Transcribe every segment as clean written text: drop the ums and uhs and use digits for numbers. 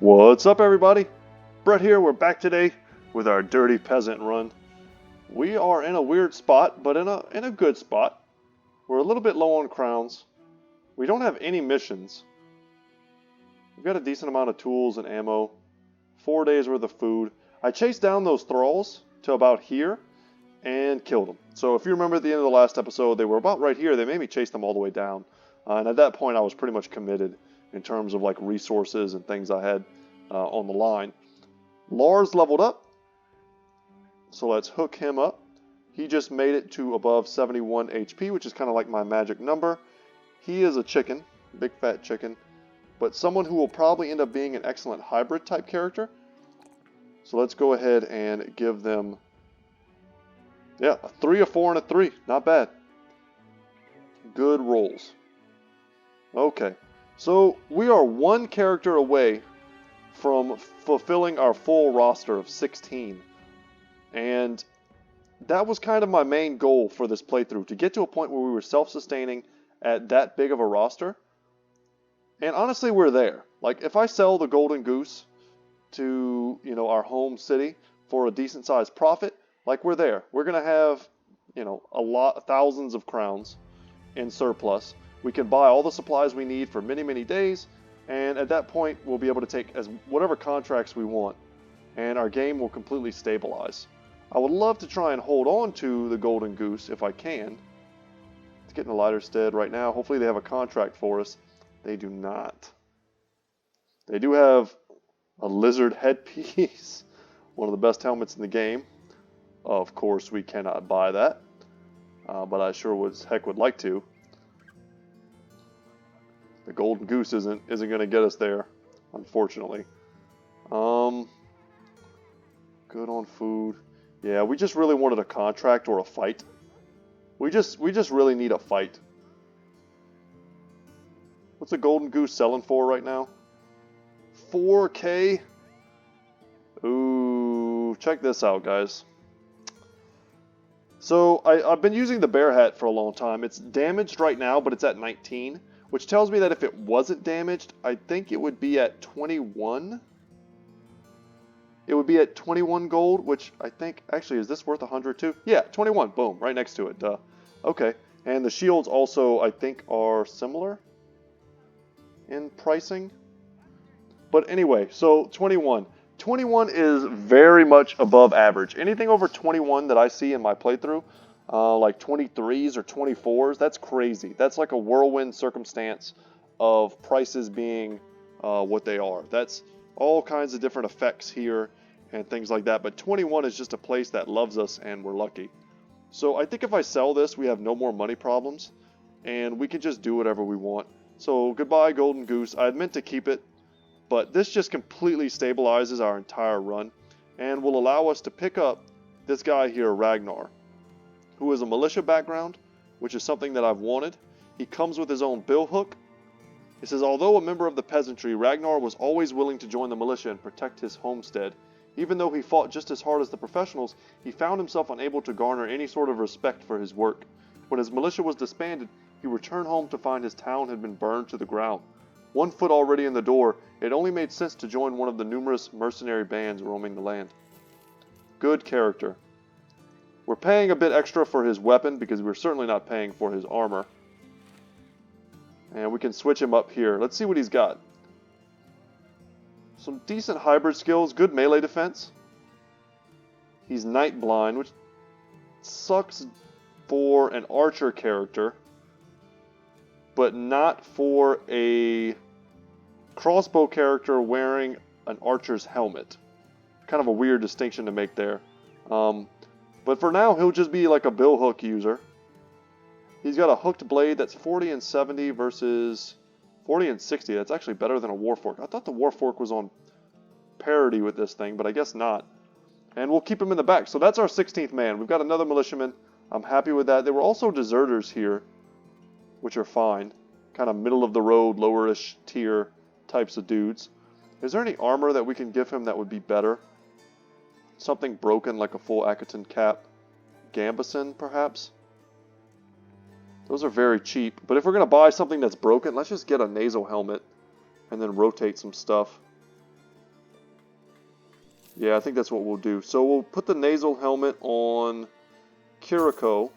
What's up, everybody? Brett here. We're back today with our dirty peasant run. We are in a weird spot, but in a good spot. We're a little bit low on crowns. We don't have any missions. We've got a decent amount of tools and ammo. 4 days worth of food. I chased down those thralls to about here and killed them. So if you remember at the end of the last episode, they were about right here. They made me chase them all the way down. And at that point, I was pretty much committed in terms of like resources and things I had on the line. Lars leveled up, so let's hook him up. He just made it to above 71 HP, which is kind of like my magic number. He is a chicken, big fat chicken, but someone who will probably end up being an excellent hybrid type character. So let's go ahead and give them, yeah, a 3, a 4, and a 3. Not bad. Good rolls. Okay, so we are one character away from fulfilling our full roster of 16. And that was kind of my main goal for this playthrough, to get to a point where we were self-sustaining at that big of a roster. And honestly, we're there. Like, if I sell the Golden Goose to, our home city for a decent sized profit, like, we're there. We're going to have, thousands of crowns in surplus. We can buy all the supplies we need for many, many days. And at that point, we'll be able to take whatever contracts we want, and our game will completely stabilize. I would love to try and hold on to the Golden Goose if I can. It's getting a lighter stead right now. Hopefully they have a contract for us. They do not. They do have a lizard headpiece, one of the best helmets in the game. Of course, we cannot buy that, but I sure as heck would like to. The Golden Goose isn't going to get us there, unfortunately. Good on food. Yeah, we just really wanted a contract or a fight. We just really need a fight. What's a Golden Goose selling for right now? 4K? Ooh, check this out, guys. So I've been using the bear hat for a long time. It's damaged right now, but it's at 19. Which tells me that if it wasn't damaged, I think it would be at 21. It would be at 21 gold, which I think, actually, is this worth 100 too? Yeah, 21, boom, right next to it, duh. Okay, and the shields also, I think, are similar in pricing. But anyway, so 21. 21 is very much above average. Anything over 21 that I see in my playthrough, like 23s or 24s, that's crazy. That's like a whirlwind circumstance of prices being what they are. That's all kinds of different effects here and things like that. But 21 is just a place that loves us, and we're lucky. So I think if I sell this, we have no more money problems, and we can just do whatever we want. So goodbye, Golden Goose. I had meant to keep it, but this just completely stabilizes our entire run and will allow us to pick up this guy here, Ragnar, who is a militia background, which is something that I've wanted. He comes with his own bill hook. It says, although a member of the peasantry, Ragnar was always willing to join the militia and protect his homestead. Even though he fought just as hard as the professionals, he found himself unable to garner any sort of respect for his work. When his militia was disbanded, he returned home to find his town had been burned to the ground. 1 foot already in the door, it only made sense to join one of the numerous mercenary bands roaming the land. Good character. We're paying a bit extra for his weapon because we're certainly not paying for his armor. And we can switch him up here. Let's see what he's got. Some decent hybrid skills, good melee defense. He's night blind, which sucks for an archer character, but not for a crossbow character wearing an archer's helmet. Kind of a weird distinction to make there. But for now, he'll just be like a bill hook user. He's got a hooked blade that's 40 and 70 versus 40 and 60. That's actually better than a Warfork. I thought the Warfork was on parity with this thing, but I guess not. And we'll keep him in the back. So that's our 16th man. We've got another militiaman. I'm happy with that. There were also deserters here, which are fine. Kind of middle of the road, lowerish tier types of dudes. Is there any armor that we can give him that would be better? Something broken like a full Akaton cap. Gambison, perhaps? Those are very cheap. But if we're going to buy something that's broken, let's just get a nasal helmet and then rotate some stuff. Yeah, I think that's what we'll do. So we'll put the nasal helmet on Kiriko.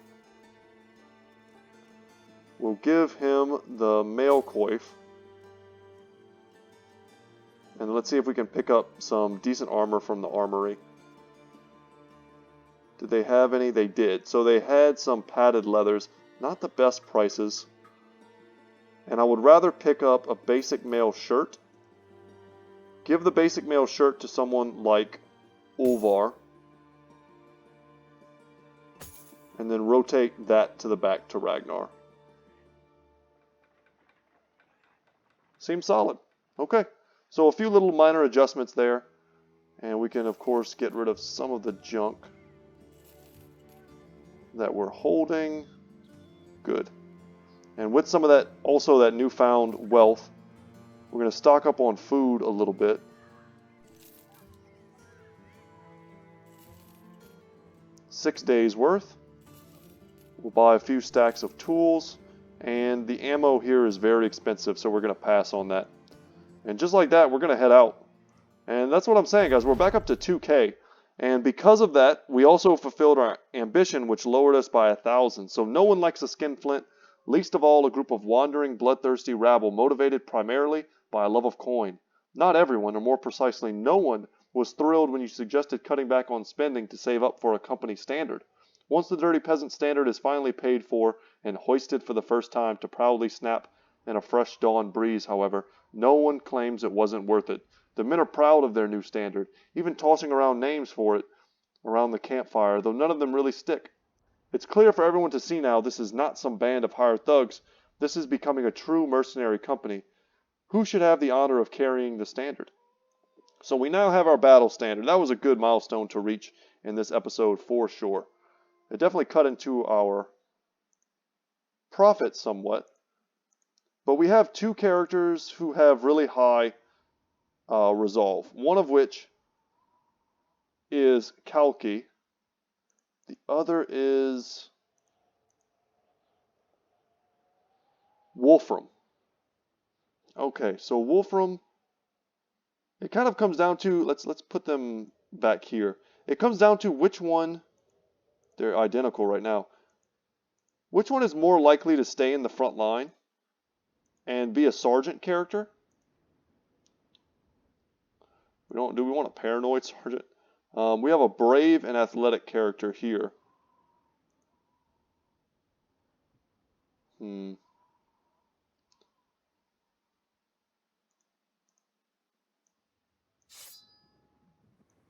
We'll give him the mail coif. And let's see if we can pick up some decent armor from the armory. Did they have any? They did. So they had some padded leathers. Not the best prices. And I would rather pick up a basic male shirt. Give the basic male shirt to someone like Ulvar. And then rotate that to the back to Ragnar. Seems solid. Okay. So a few little minor adjustments there. And we can, of course, get rid of some of the junk that we're holding. Good. And with some of that, also that newfound wealth, we're going to stock up on food a little bit. Six days worth. We'll buy a few stacks of tools. And the ammo here is very expensive, so we're going to pass on that. And just like that, we're going to head out. And that's what I'm saying, guys. We're back up to 2K. And because of that, we also fulfilled our ambition, which lowered us by 1,000. So no one likes a skinflint, least of all a group of wandering, bloodthirsty rabble motivated primarily by a love of coin. Not everyone, or more precisely, no one, was thrilled when you suggested cutting back on spending to save up for a company standard. Once the Dirty Peasant standard is finally paid for and hoisted for the first time to proudly snap in a fresh dawn breeze, however, no one claims it wasn't worth it. The men are proud of their new standard, even tossing around names for it around the campfire, though none of them really stick. It's clear for everyone to see now this is not some band of hired thugs. This is becoming a true mercenary company. Who should have the honor of carrying the standard? So we now have our battle standard. That was a good milestone to reach in this episode for sure. It definitely cut into our profit somewhat. But we have two characters who have really high resolve. One of which is Kalki. The other is Wolfram. Okay, so Wolfram, it kind of comes down to, let's put them back here. It comes down to which one, they're identical right now. Which one is more likely to stay in the front line and be a sergeant character? Do we want a paranoid sergeant? We have a brave and athletic character here.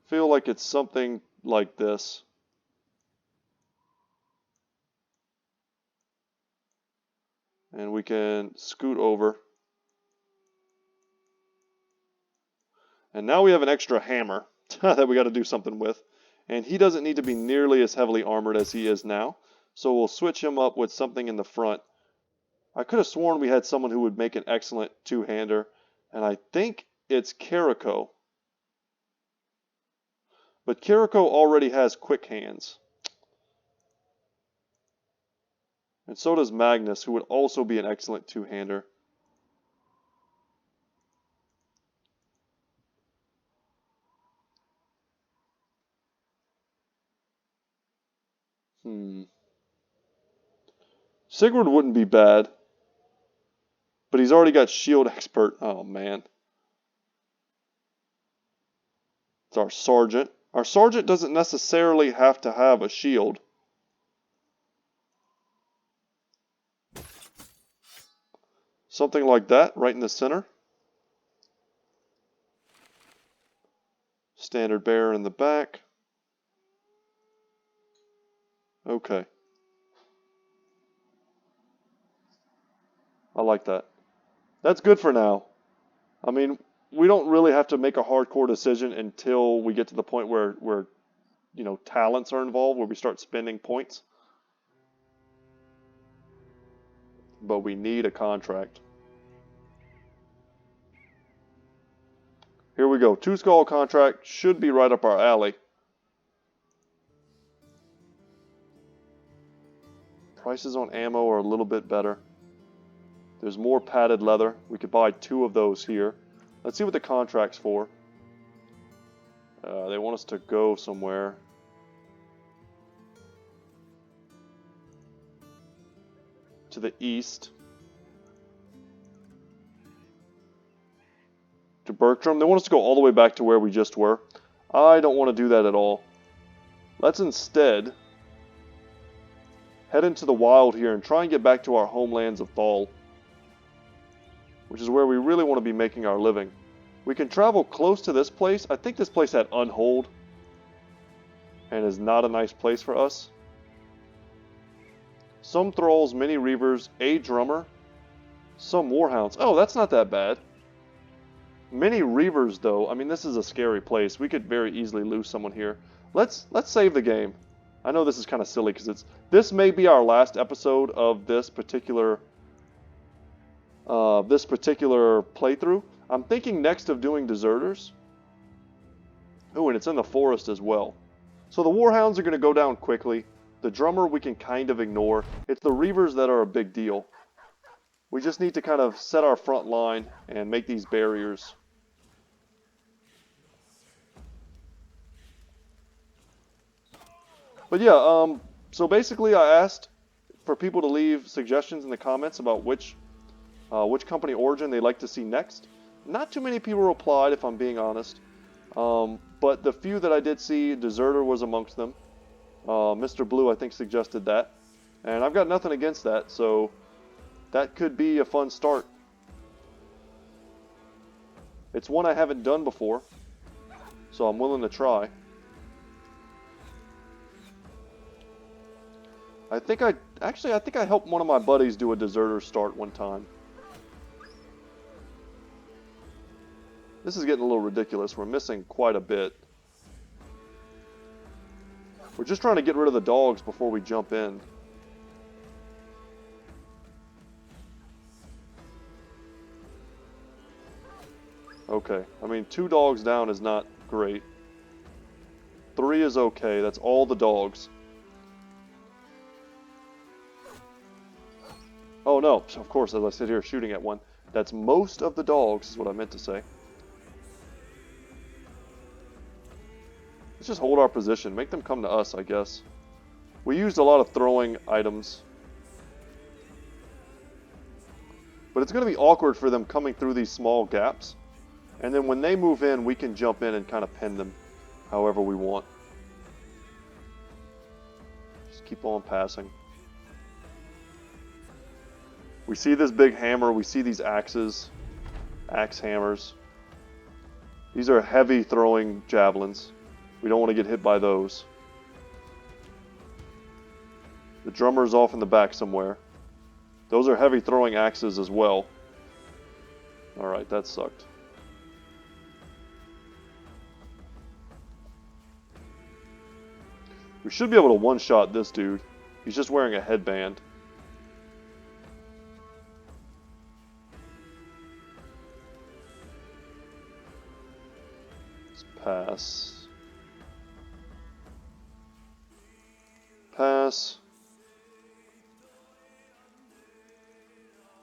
Feel like it's something like this. And we can scoot over. And now we have an extra hammer that we got to do something with. And he doesn't need to be nearly as heavily armored as he is now. So we'll switch him up with something in the front. I could have sworn we had someone who would make an excellent two-hander. And I think it's Kiriko. But Kiriko already has quick hands. And so does Magnus, who would also be an excellent two-hander. Sigurd wouldn't be bad. But he's already got shield expert. Oh, man. It's our sergeant. Our sergeant doesn't necessarily have to have a shield. Something like that, right in the center. Standard bearer in the back. Okay. I like that. That's good for now. I mean, we don't really have to make a hardcore decision until we get to the point where talents are involved, where we start spending points. But we need a contract. Here we go. 2 skull contract should be right up our alley. Prices on ammo are a little bit better. There's more padded leather. We could buy 2 of those here. Let's see what the contract's for. They want us to go somewhere. To the east. To Bertram. They want us to go all the way back to where we just were. I don't want to do that at all. Let's instead head into the wild here and try and get back to our homelands of Thal, which is where we really want to be making our living. We can travel close to this place. I think this place had Unhold and is not a nice place for us. Some thralls, many reavers, a drummer, some warhounds. Oh, that's not that bad. Many reavers, though. I mean, this is a scary place. We could very easily lose someone here. Let's save the game. I know this is kind of silly because this may be our last episode of this particular playthrough. I'm thinking next of doing deserters. Oh, and it's in the forest as well. So the warhounds are going to go down quickly. The drummer we can kind of ignore. It's the reavers that are a big deal. We just need to kind of set our front line and make these barriers. But yeah, so basically I asked for people to leave suggestions in the comments about which company origin they'd like to see next. Not too many people replied, if I'm being honest. But the few that I did see, Deserter was amongst them. Mr. Blue, I think, suggested that. And I've got nothing against that, so that could be a fun start. It's one I haven't done before, so I'm willing to try. I think I helped one of my buddies do a deserter start one time. This is getting a little ridiculous. We're missing quite a bit. We're just trying to get rid of the dogs before we jump in. Okay, I mean 2 dogs down is not great. 3 is okay, that's all the dogs. Oh no, of course, as I sit here shooting at one. That's most of the dogs, is what I meant to say. Let's just hold our position, make them come to us, I guess. We used a lot of throwing items. But it's going to be awkward for them coming through these small gaps. And then when they move in, we can jump in and kind of pin them however we want. Just keep on passing. We see this big hammer, we see these axes, axe hammers. These are heavy throwing javelins. We don't want to get hit by those. The drummer's off in the back somewhere. Those are heavy throwing axes as well. Alright, that sucked. We should be able to one-shot this dude. He's just wearing a headband. Let's pass. Pass.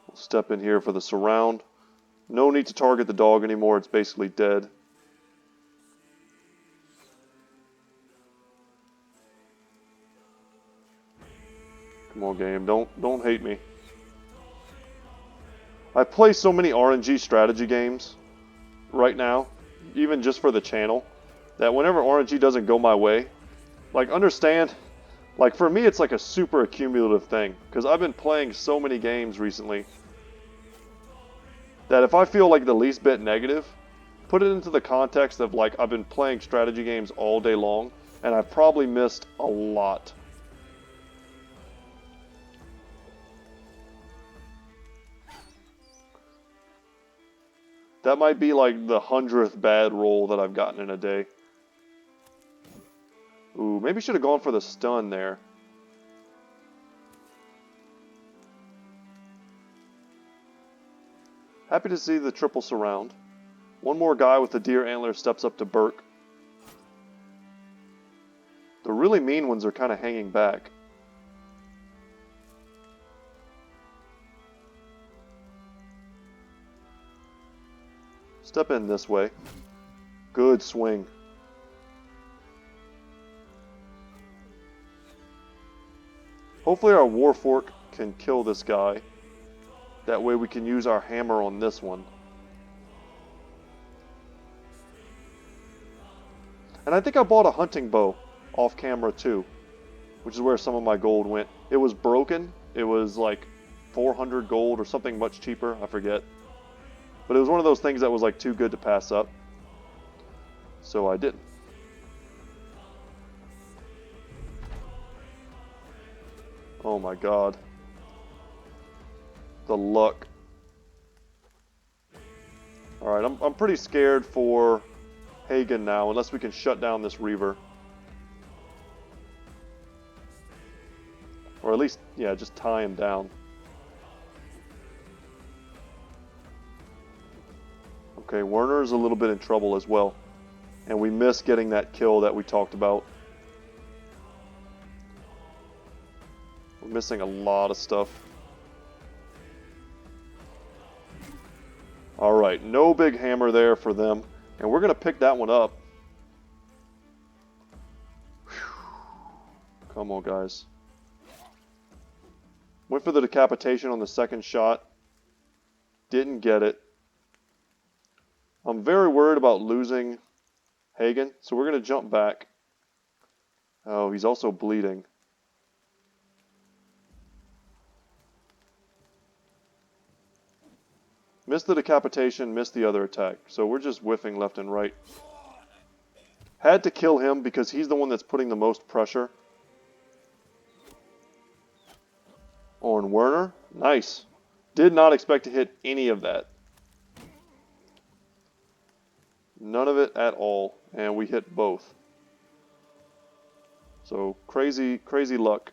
We'll step in here for the surround. No need to target the dog anymore. It's basically dead. Come on, game. Don't hate me. I play so many RNG strategy games right now, even just for the channel, that whenever RNG doesn't go my way, like, understand, like, for me it's like a super accumulative thing, because I've been playing so many games recently that if I feel like the least bit negative, put it into the context of, like, I've been playing strategy games all day long, and I've probably missed a lot. That might be like the 100th bad roll that I've gotten in a day. Ooh, maybe should have gone for the stun there. Happy to see the triple surround. One more guy with the deer antler steps up to Burke. The really mean ones are kind of hanging back. Step in this way. Good swing. Hopefully our Warfork can kill this guy. That way we can use our hammer on this one. And I think I bought a hunting bow off camera too, which is where some of my gold went. It was broken. It was like 400 gold or something much cheaper. I forget. But it was one of those things that was like too good to pass up. So I didn't. Oh my god. The luck. Alright, I'm pretty scared for Hagen now, unless we can shut down this Reaver. Or at least, yeah, just tie him down. Okay, Werner's a little bit in trouble as well. And we missed getting that kill that we talked about. We're missing a lot of stuff. Alright, no big hammer there for them. And we're going to pick that one up. Whew. Come on, guys. Went for the decapitation on the second shot. Didn't get it. I'm very worried about losing Hagen, so we're going to jump back. Oh, he's also bleeding. Missed the decapitation, missed the other attack. So we're just whiffing left and right. Had to kill him because he's the one that's putting the most pressure on Werner. Nice. Did not expect to hit any of that. None of it at all. And we hit both. So crazy, crazy luck.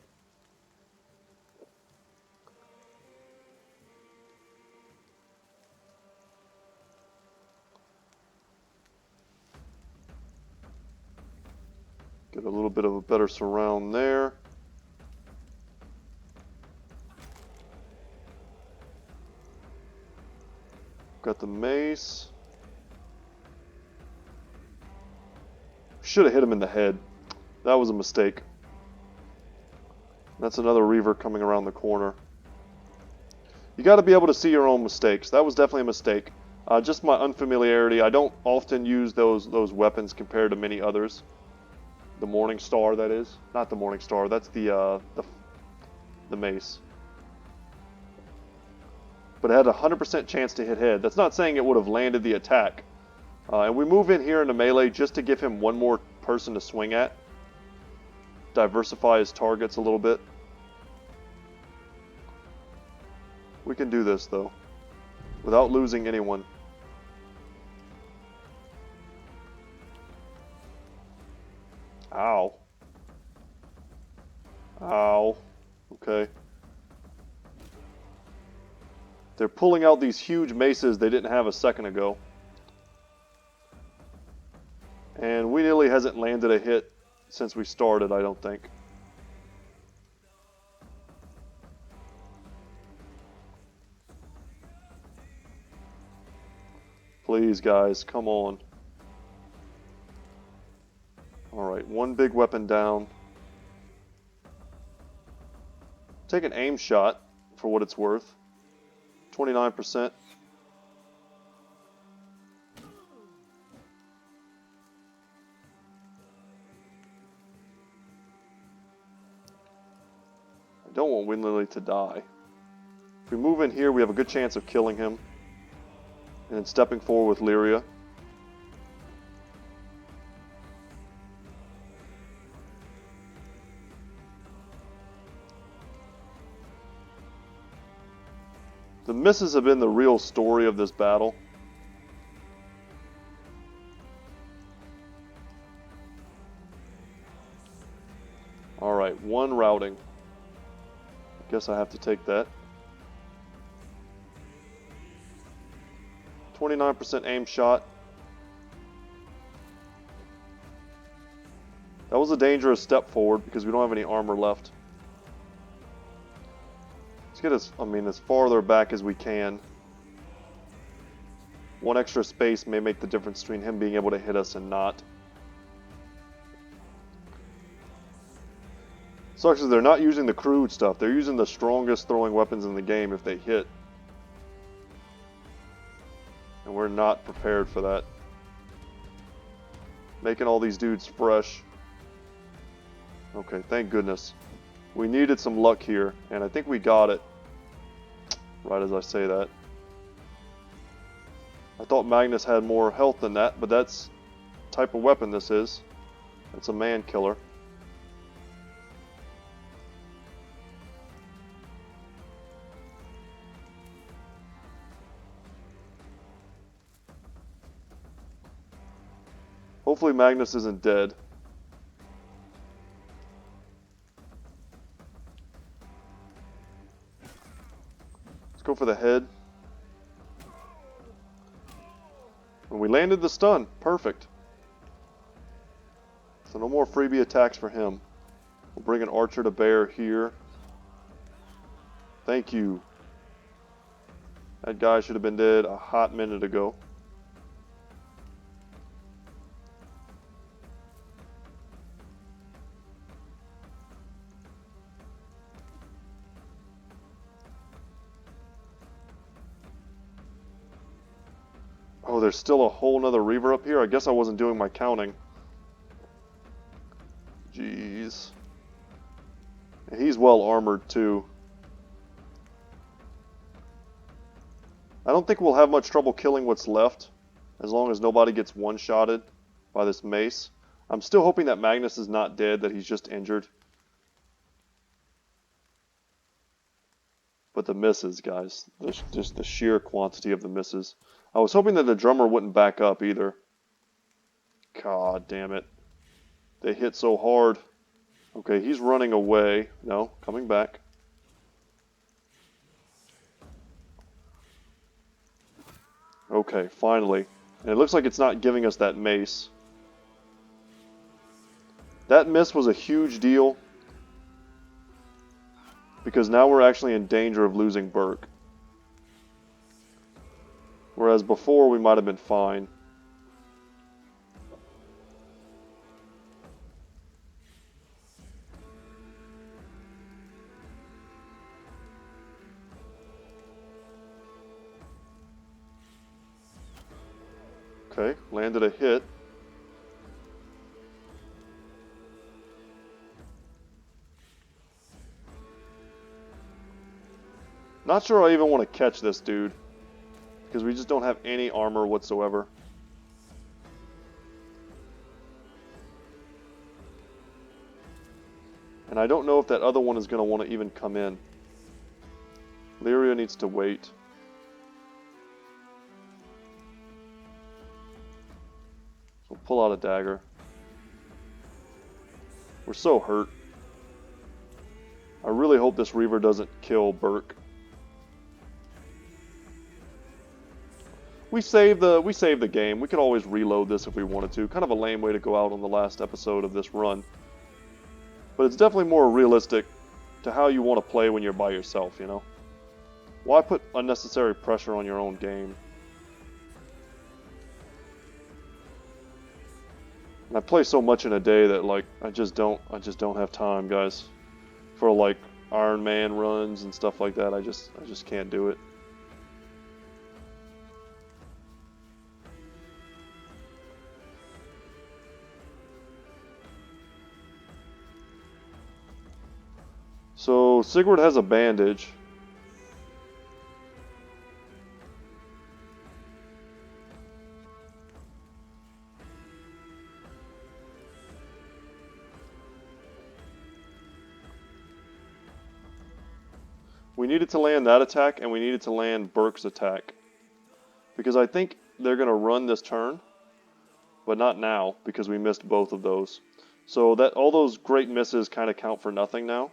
Get a little bit of a better surround there. Got the mace. Should have hit him in the head. That was a mistake. That's another Reaver coming around the corner. You got to be able to see your own mistakes. That was definitely a mistake. Just my unfamiliarity. I don't often use those weapons compared to many others. The Morning Star, that is. Not the Morning Star. That's the mace. But it had a 100% chance to hit head. That's not saying it would have landed the attack. And we move in here into melee just to give him one more person to swing at. Diversify his targets a little bit. We can do this, though, without losing anyone. Ow. Ow. Okay. They're pulling out these huge maces they didn't have a second ago. And we nearly hasn't landed a hit since we started, I don't think. Please, guys, come on. Alright, one big weapon down. Take an aim shot for what it's worth. 29%. I don't want Windlily to die. If we move in here, we have a good chance of killing him. And then stepping forward with Lyria. The misses have been the real story of this battle. Alright, one routing. I guess I have to take that. 29% aim shot. That was a dangerous step forward because we don't have any armor left. Let's get as farther back as we can. One extra space may make the difference between him being able to hit us and not. Sucks is they're not using the crude stuff. They're using the strongest throwing weapons in the game if they hit. And we're not prepared for that. Making all these dudes fresh. Okay, thank goodness. We needed some luck here, and I think we got it. Right as I say that. I thought Magnus had more health than that, but that's the type of weapon this is. It's a man killer. Hopefully Magnus isn't dead. Let's go for the head. And we landed the stun. Perfect. So no more freebie attacks for him. We'll bring an archer to bear here. Thank you. That guy should have been dead a hot minute ago. Oh, there's still a whole nother Reaver up here? I guess I wasn't doing my counting. Jeez. And he's well armored too. I don't think we'll have much trouble killing what's left, as long as nobody gets one-shotted by this mace. I'm still hoping that Magnus is not dead, that he's just injured. But the misses, guys. Just the sheer quantity of the misses. I was hoping that the drummer wouldn't back up either. God damn it. They hit so hard. Okay, he's running away. No, coming back. Okay, finally. And it looks like it's not giving us that mace. That miss was a huge deal, because now we're actually in danger of losing Burke. Whereas before we might have been fine. Okay, landed a hit. Not sure I even want to catch this dude, because we just don't have any armor whatsoever. And I don't know if that other one is going to want to even come in. Lyria needs to wait. So pull out a dagger. We're so hurt. I really hope this Reaver doesn't kill Burke. We saved the game. We could always reload this if we wanted to. Kind of a lame way to go out on the last episode of this run. But it's definitely more realistic to how you want to play when you're by yourself, you know? Why put unnecessary pressure on your own game? And I play so much in a day that, like, I just don't have time, guys, for like Iron Man runs and stuff like that. I just can't do it. So Sigurd has a bandage. We needed to land that attack, and we needed to land Burke's attack. Because I think they're going to run this turn, but not now, because we missed both of those. So that all those great misses kind of count for nothing now.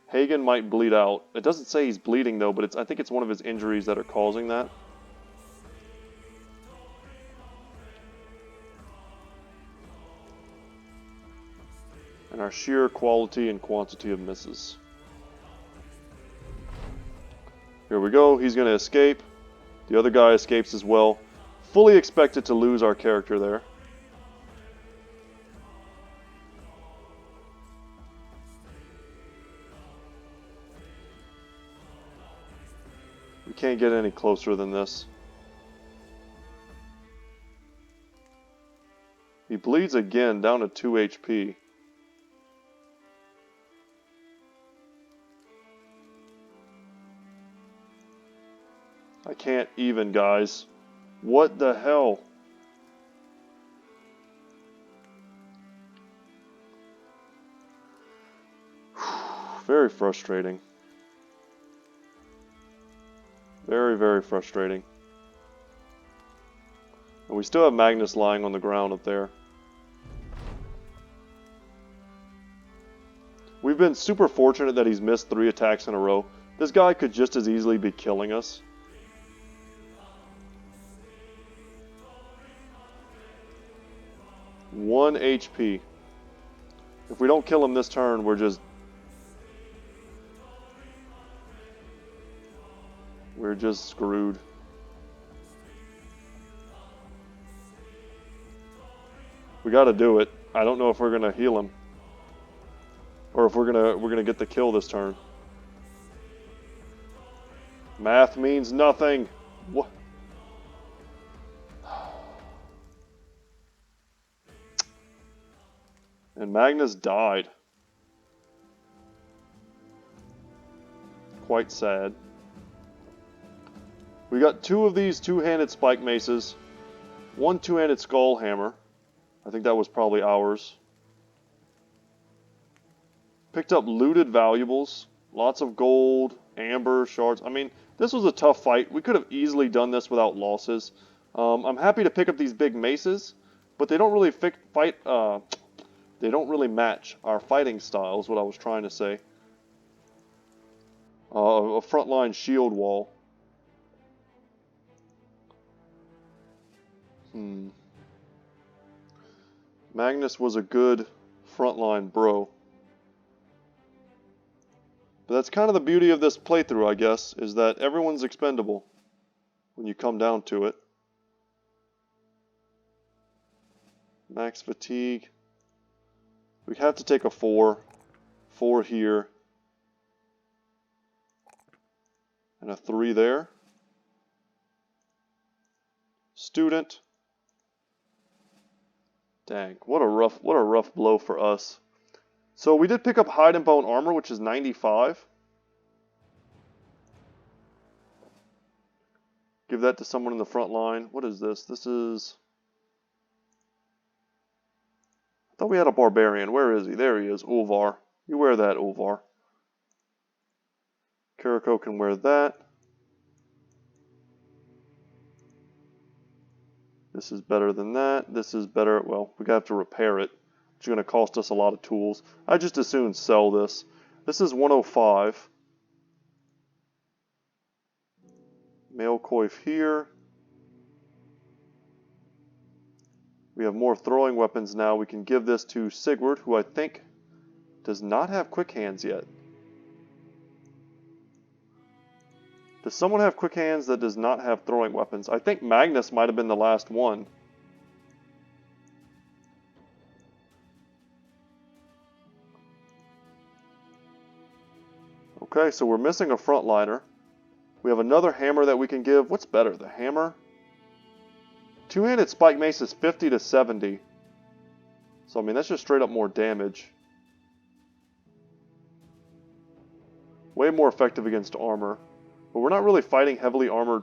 Hagen might bleed out. It doesn't say he's bleeding though, but I think it's one of his injuries that are causing that. And our sheer quality and quantity of misses. Here we go. He's going to escape. The other guy escapes as well. Fully expected to lose our character there. can't get any closer than this. He bleeds again, down to 2 HP. I can't even, guys. What the hell? Very frustrating. Very, very frustrating. And we still have Magnus lying on the ground up there. We've been super fortunate that he's missed 3 attacks in a row. This guy could just as easily be killing us. One HP. If we don't kill him this turn, we're just screwed. We gotta do it. I don't know if we're gonna heal him. Or if we're gonna get the kill this turn. Math means nothing. What? And Magnus died. Quite sad. We got 2 of these two-handed spike maces. 1 two-handed skull hammer. I think that was probably ours. Picked up looted valuables. Lots of gold, amber, shards. I mean, this was a tough fight. We could have easily done this without losses. I'm happy to pick up these big maces, but they don't really they don't really match our fighting style, is what I was trying to say. A frontline shield wall. Magnus was a good frontline bro. But that's kind of the beauty of this playthrough, I guess, is that everyone's expendable when you come down to it. Max fatigue. We have to take a 4. 4 here. And a 3 there. Student. Dang, what a rough blow for us. So we did pick up hide and bone armor, which is 95. Give that to someone in the front line. What is this? This is... I thought we had a barbarian. Where is he? There he is. Ulvar. You wear that, Ulvar. Kiriko can wear that. This is better than that. This is better. Well, we have to repair it. It's going to cost us a lot of tools. I just as soon sell this. This is 105. Male coif here. We have more throwing weapons now. We can give this to Sigurd, who I think does not have quick hands yet. Does someone have quick hands that does not have throwing weapons? I think Magnus might have been the last one. Okay, so we're missing a frontliner. We have another hammer that we can give. What's better, the hammer? Two-handed spike mace is 50 to 70. So, I mean, that's just straight up more damage. Way more effective against armor. But we're not really fighting heavily armored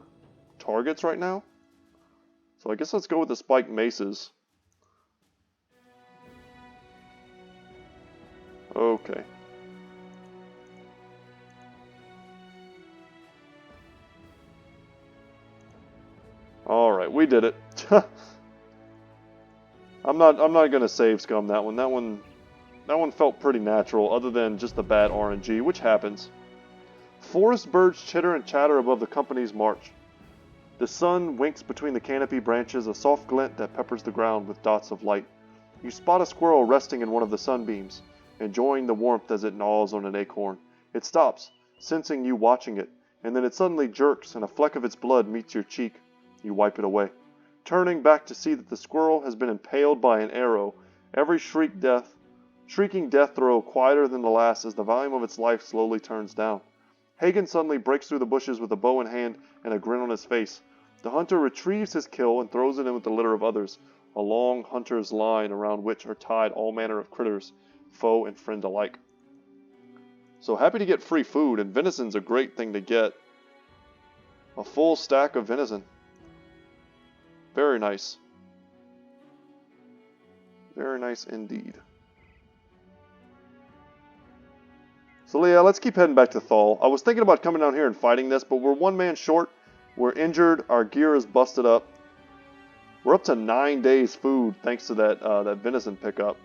targets right now. So I guess let's go with the spike maces. Okay. Alright, we did it. I'm not gonna save scum that one. That one felt pretty natural, other than just the bad RNG, which happens. Forest birds chitter and chatter above the company's march. The sun winks between the canopy branches, a soft glint that peppers the ground with dots of light. You spot a squirrel resting in one of the sunbeams, enjoying the warmth as it gnaws on an acorn. It stops, sensing you watching it, and then it suddenly jerks and a fleck of its blood meets your cheek. You wipe it away, turning back to see that the squirrel has been impaled by an arrow, every shrieking death throw quieter than the last as the volume of its life slowly turns down. Hagen suddenly breaks through the bushes with a bow in hand and a grin on his face. The hunter retrieves his kill and throws it in with the litter of others, a long hunter's line around which are tied all manner of critters, foe and friend alike. So happy to get free food, and venison's a great thing to get. A full stack of venison. Very nice. Very nice indeed. So yeah, let's keep heading back to Thal. I was thinking about coming down here and fighting this, but we're one man short. We're injured. Our gear is busted up. We're up to 9 days food thanks to that venison pickup.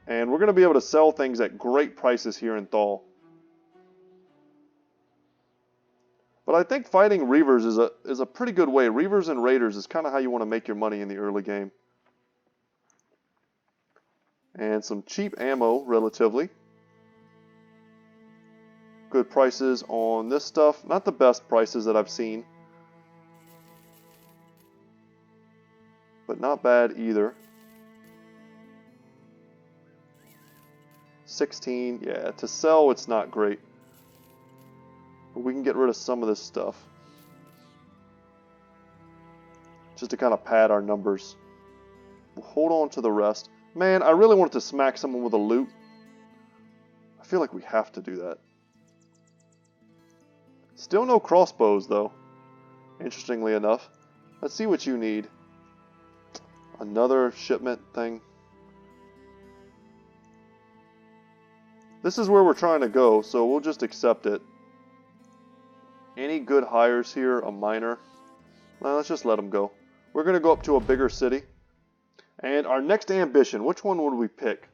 And we're going to be able to sell things at great prices here in Thal. But I think fighting Reavers is a pretty good way. Reavers and Raiders is kind of how you want to make your money in the early game. And some cheap ammo, relatively. Good prices on this stuff. Not the best prices that I've seen. But not bad either. 16, yeah, to sell it's not great. But we can get rid of some of this stuff. Just to kind of pad our numbers. We'll hold on to the rest. Man, I really wanted to smack someone with a loot. I feel like we have to do that. Still no crossbows though. Interestingly enough. Let's see what you need. Another shipment thing. This is where we're trying to go, so we'll just accept it. Any good hires here? A miner? Well, let's just let them go. We're going to go up to a bigger city. And our next ambition, which one would we pick?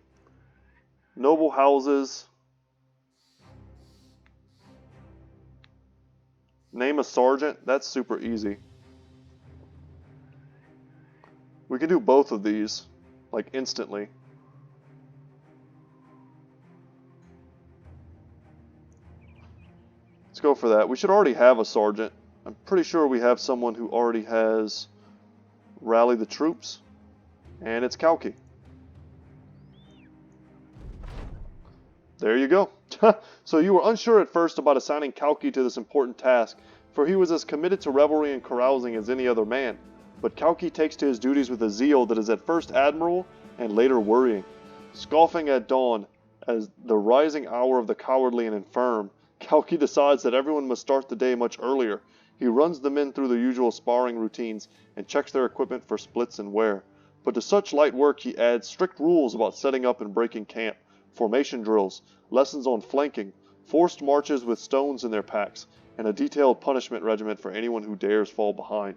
Noble houses. Name a sergeant. That's super easy. We can do both of these, like instantly. Let's go for that. We should already have a sergeant. I'm pretty sure we have someone who already has rally the troops. And it's Kalki. There you go. So you were unsure at first about assigning Kalki to this important task, for he was as committed to revelry and carousing as any other man. But Kalki takes to his duties with a zeal that is at first admirable and later worrying. Scoffing at dawn, as the rising hour of the cowardly and infirm, Kalki decides that everyone must start the day much earlier. He runs the men through the usual sparring routines and checks their equipment for splits and wear. But to such light work he adds strict rules about setting up and breaking camp, formation drills, lessons on flanking, forced marches with stones in their packs, and a detailed punishment regiment for anyone who dares fall behind.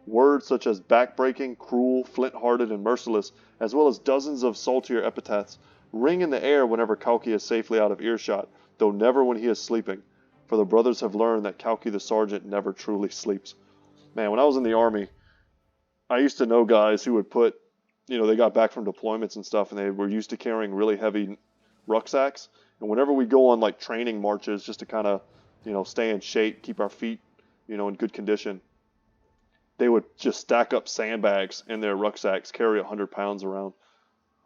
Words such as backbreaking, cruel, flint-hearted, and merciless, as well as dozens of saltier epithets, ring in the air whenever Kalki is safely out of earshot, though never when he is sleeping, for the brothers have learned that Kalki the sergeant never truly sleeps. Man, when I was in the army, I used to know guys who would put, they got back from deployments and stuff, and they were used to carrying really heavy rucksacks, and whenever we go on like training marches just to kind of, stay in shape, keep our feet, in good condition, they would just stack up sandbags in their rucksacks, carry 100 pounds around.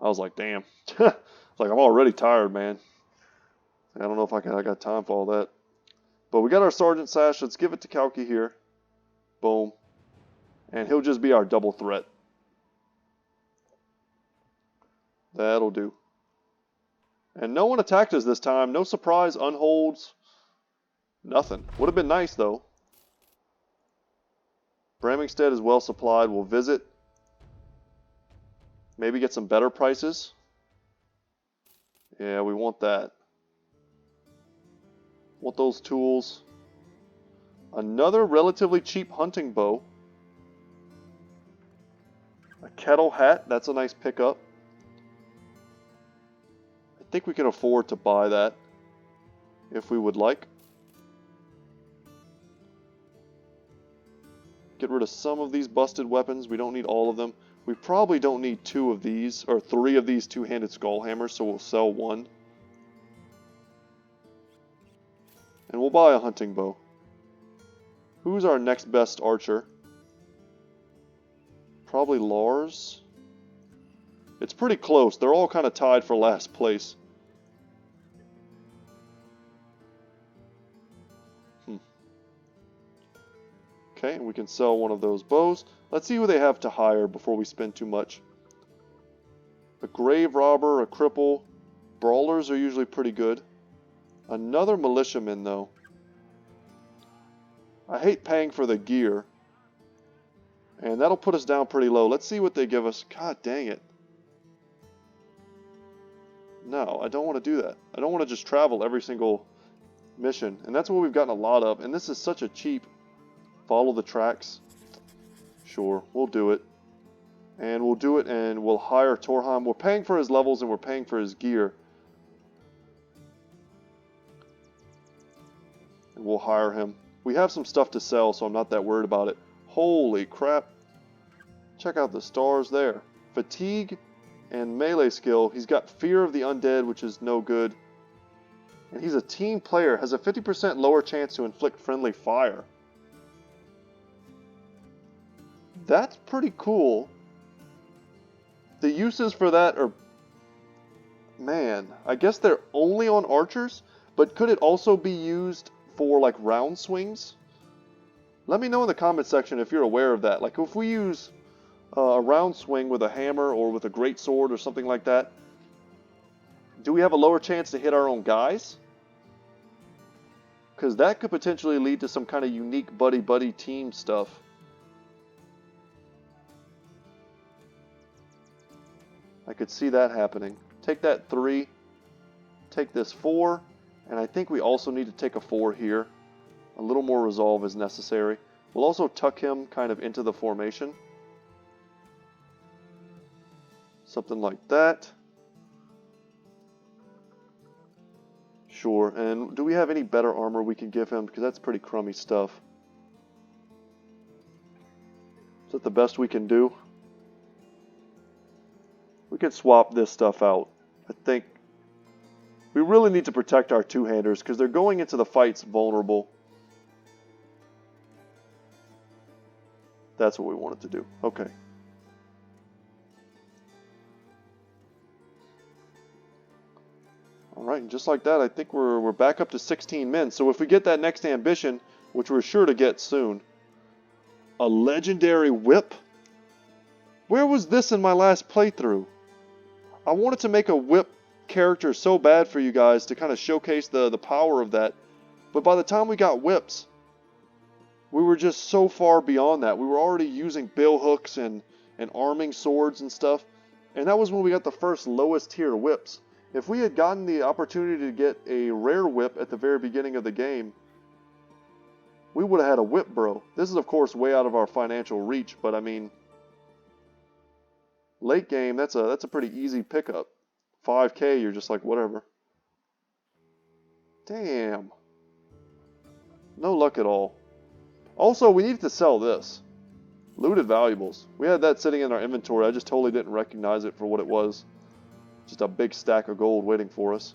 I was like, damn. It's like, I'm already tired, man. I don't know if I got time for all that. But we got our sergeant sash. Let's give it to Kalki here. Boom. And he'll just be our double threat. That'll do. And no one attacked us this time. No surprise, unholds. Nothing. Would have been nice, though. Bramingstead is well supplied. We'll visit. Maybe get some better prices. Yeah, we want that. Want those tools. Another relatively cheap hunting bow. A kettle hat. That's a nice pickup. I think we can afford to buy that if we would like. Get rid of some of these busted weapons. We don't need all of them. We probably don't need 2 of these, or 3 of these two-handed skull hammers, so we'll sell 1. And we'll buy a hunting bow. Who's our next best archer? Probably Lars. It's pretty close. They're all kind of tied for last place. Okay, and we can sell one of those bows. Let's see who they have to hire before we spend too much. A grave robber, a cripple. Brawlers are usually pretty good. Another militiaman, though. I hate paying for the gear. And that'll put us down pretty low. Let's see what they give us. God dang it. No, I don't want to do that. I don't want to just travel every single mission. And that's what we've gotten a lot of. And this is such a cheap follow the tracks. Sure, we'll do it. And we'll do it and we'll hire Torheim. We're paying for his levels and we're paying for his gear. And we'll hire him. We have some stuff to sell, so I'm not that worried about it. Holy crap. Check out the stars there. Fatigue and melee skill. He's got fear of the undead, which is no good. And he's a team player. Has a 50% lower chance to inflict friendly fire. That's pretty cool. The uses for that are... Man, I guess they're only on archers, but could it also be used for like round swings? Let me know in the comment section if you're aware of that. Like if we use a round swing with a hammer or with a great sword or something like that, do we have a lower chance to hit our own guys? Because that could potentially lead to some kind of unique buddy-buddy team stuff. I could see that happening. Take that 3, take this 4, and I think we also need to take a 4 here. A little more resolve is necessary. We'll also tuck him kind of into the formation. Something like that. Sure, and do we have any better armor we can give him? Because that's pretty crummy stuff. Is that the best we can do? We can swap this stuff out. I think we really need to protect our two-handers because they're going into the fights vulnerable. That's what we wanted to do. Okay. Alright, and just like that, I think we're back up to 16 men. So if we get that next ambition, which we're sure to get soon, a legendary whip? Where was this in my last playthrough? I wanted to make a whip character so bad for you guys to kind of showcase the power of that. But by the time we got whips, we were just so far beyond that. We were already using bill hooks and arming swords and stuff. And that was when we got the first lowest tier whips. If we had gotten the opportunity to get a rare whip at the very beginning of the game, we would have had a whip, bro. This is, of course, way out of our financial reach, but I mean, late game, that's a pretty easy pickup. 5K, you're just like, whatever. Damn. No luck at all. Also, we needed to sell this. Looted valuables. We had that sitting in our inventory. I just totally didn't recognize it for what it was. Just a big stack of gold waiting for us.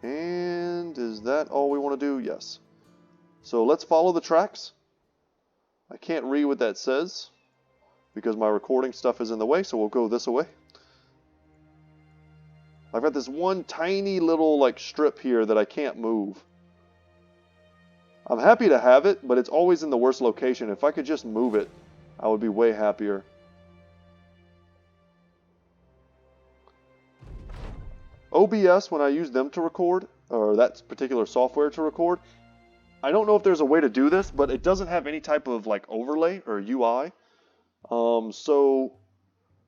And is that all we want to do? Yes. So let's follow the tracks. I can't read what that says because my recording stuff is in the way, so we'll go this way. I've got this one tiny little like strip here that I can't move. I'm happy to have it, but it's always in the worst location. If I could just move it, I would be way happier. OBS, when I use them to record, or that particular software to record, I don't know if there's a way to do this, but it doesn't have any type of like overlay or UI. So,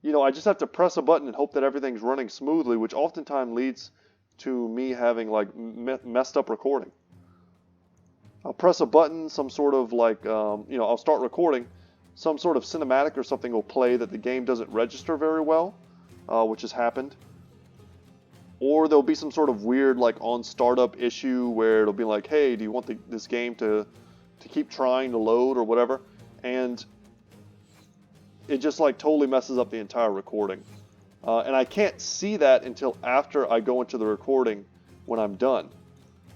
you know, I just have to press a button and hope that everything's running smoothly, which oftentimes leads to me having like messed up recording. I'll press a button, some sort of like, you know, I'll start recording, some sort of cinematic or something will play that the game doesn't register very well, which has happened. Or there'll be some sort of weird like on startup issue where it'll be like, hey, do you want this game to keep trying to load or whatever? And it just like totally messes up the entire recording. And I can't see that until after I go into the recording when I'm done.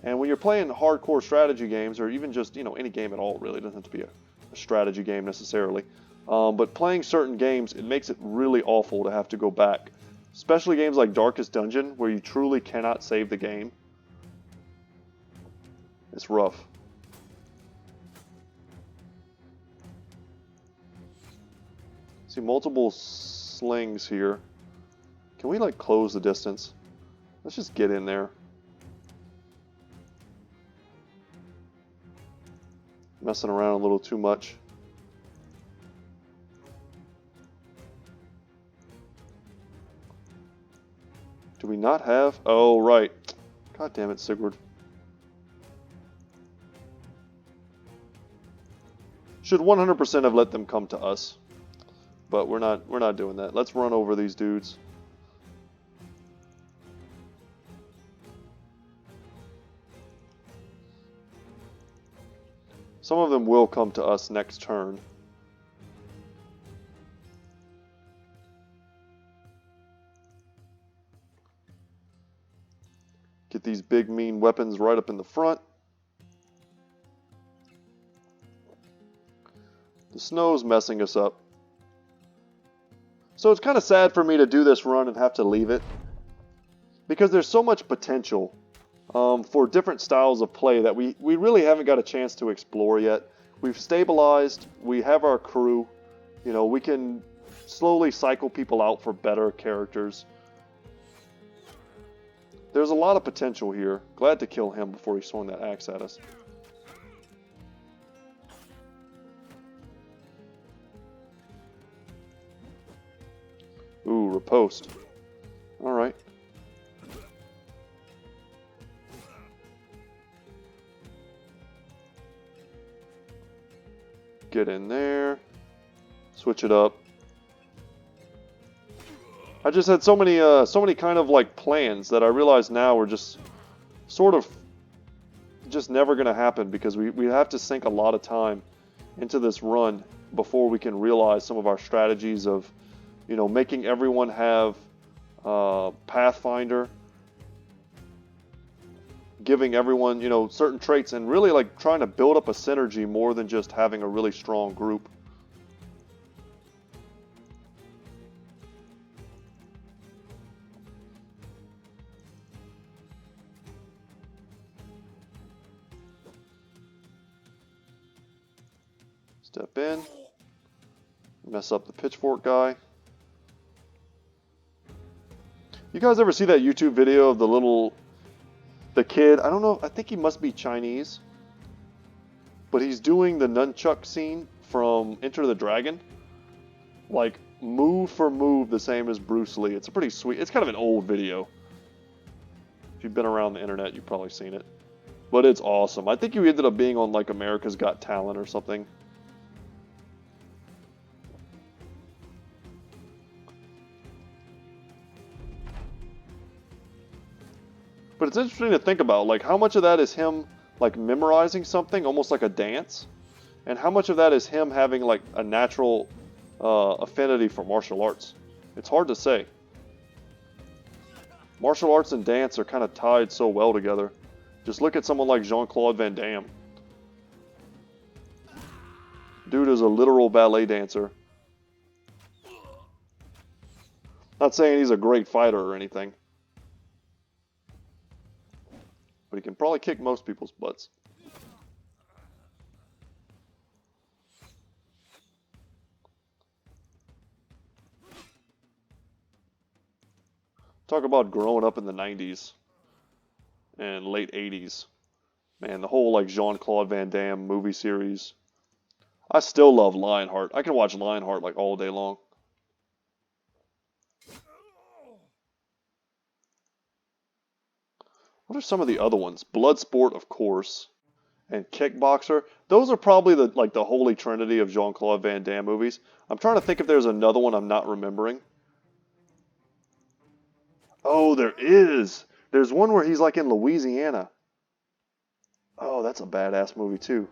And when you're playing hardcore strategy games, or even just, you know, any game at all, really, it doesn't have to be a strategy game necessarily. But playing certain games, it makes it really awful to have to go back. Especially games like Darkest Dungeon, where you truly cannot save the game. It's rough. See multiple slings here. Can we like close the distance? Let's just get in there. Messing around a little too much. Do we not have? Oh, right. God damn it, Sigurd. Should 100% have let them come to us. But we're not doing that. Let's run over these dudes. Some of them will come to us next turn. Get these big mean weapons right up in the front. The snow's messing us up. So it's kind of sad for me to do this run and have to leave it. Because there's so much potential for different styles of play that we really haven't got a chance to explore yet. We've stabilized, we have our crew, you know, we can slowly cycle people out for better characters. There's a lot of potential here. Glad to kill him before he swung that axe at us. Ooh, riposte. Alright. Get in there. Switch it up. I just had so many kind of like plans that I realize now are just sort of just never going to happen because we have to sink a lot of time into this run before we can realize some of our strategies of, you know, making everyone have Pathfinder, giving everyone, you know, certain traits, and really like trying to build up a synergy more than just having a really strong group. Step in, mess up the pitchfork guy. You guys ever see that YouTube video of the kid? I don't know, I think he must be Chinese, but he's doing the nunchuck scene from Enter the Dragon. Like, move for move the same as Bruce Lee. It's a pretty sweet, it's kind of an old video. If you've been around the internet, you've probably seen it. But it's awesome. I think you ended up being on like America's Got Talent or something. But it's interesting to think about, like, how much of that is him, like, memorizing something, almost like a dance, and how much of that is him having, like, a natural affinity for martial arts. It's hard to say. Martial arts and dance are kind of tied so well together. Just look at someone like Jean-Claude Van Damme. Dude is a literal ballet dancer. Not saying he's a great fighter or anything. But he can probably kick most people's butts. Talk about growing up in the 90s and late 80s. Man, the whole like Jean-Claude Van Damme movie series. I still love Lionheart. I can watch Lionheart like all day long. What are some of the other ones? Bloodsport, of course, and Kickboxer. Those are probably the holy trinity of Jean-Claude Van Damme movies. I'm trying to think if there's another one I'm not remembering. Oh, there is. There's one where he's like in Louisiana. Oh, that's a badass movie too.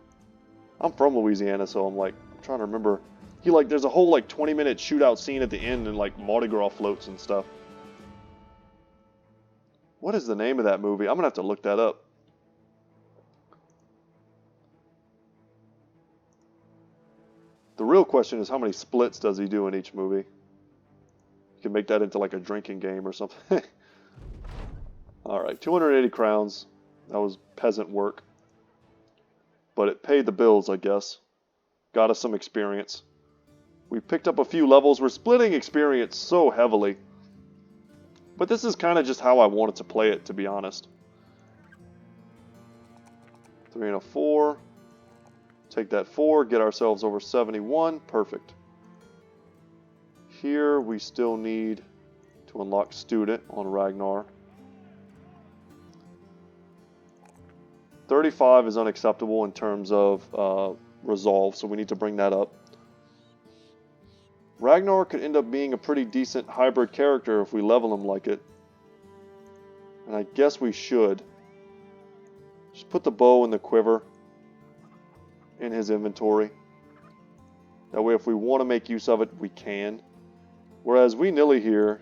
I'm from Louisiana, so I'm trying to remember. There's a whole 20-minute shootout scene at the end and like Mardi Gras floats and stuff. What is the name of that movie? I'm gonna have to look that up. The real question is how many splits does he do in each movie? You can make that into like a drinking game or something. Alright, 280 crowns. That was peasant work. But it paid the bills, I guess. Got us some experience. We picked up a few levels. We're splitting experience so heavily. But this is kind of just how I wanted to play it, to be honest. 3 and a 4. Take that 4, get ourselves over 71. Perfect. Here we still need to unlock student on Ragnar. 35 is unacceptable in terms of resolve, so we need to bring that up. Ragnar could end up being a pretty decent hybrid character if we level him like it. And I guess we should. Just put the bow in the quiver in his inventory. That way if we want to make use of it, we can. Whereas we Nilly here,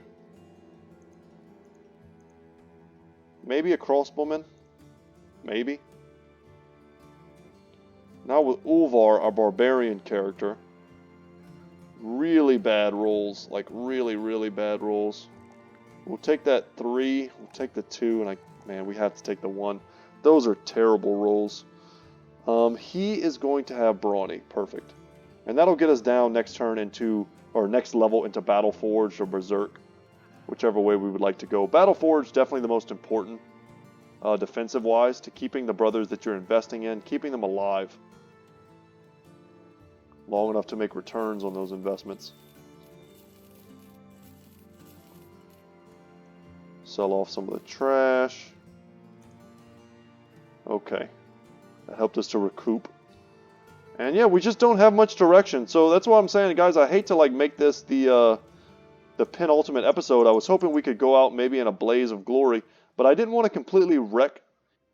maybe a crossbowman? Maybe. Now with Ulvar, our barbarian character, really bad rolls, like really, really bad rolls. We'll take that 3, we'll take the 2, and man, we have to take the 1. Those are terrible rolls. He is going to have Brawny, perfect. And that'll get us down next turn into, or next level into Battle Forged or Berserk, whichever way we would like to go. Battle Forged, definitely the most important, defensive-wise, to keeping the brothers that you're investing in, keeping them alive long enough to make returns on those investments. Sell off some of the trash. Okay. That helped us to recoup. And yeah, we just don't have much direction. So that's why I'm saying, guys, I hate to like make this the penultimate episode. I was hoping we could go out maybe in a blaze of glory, but I didn't want to completely wreck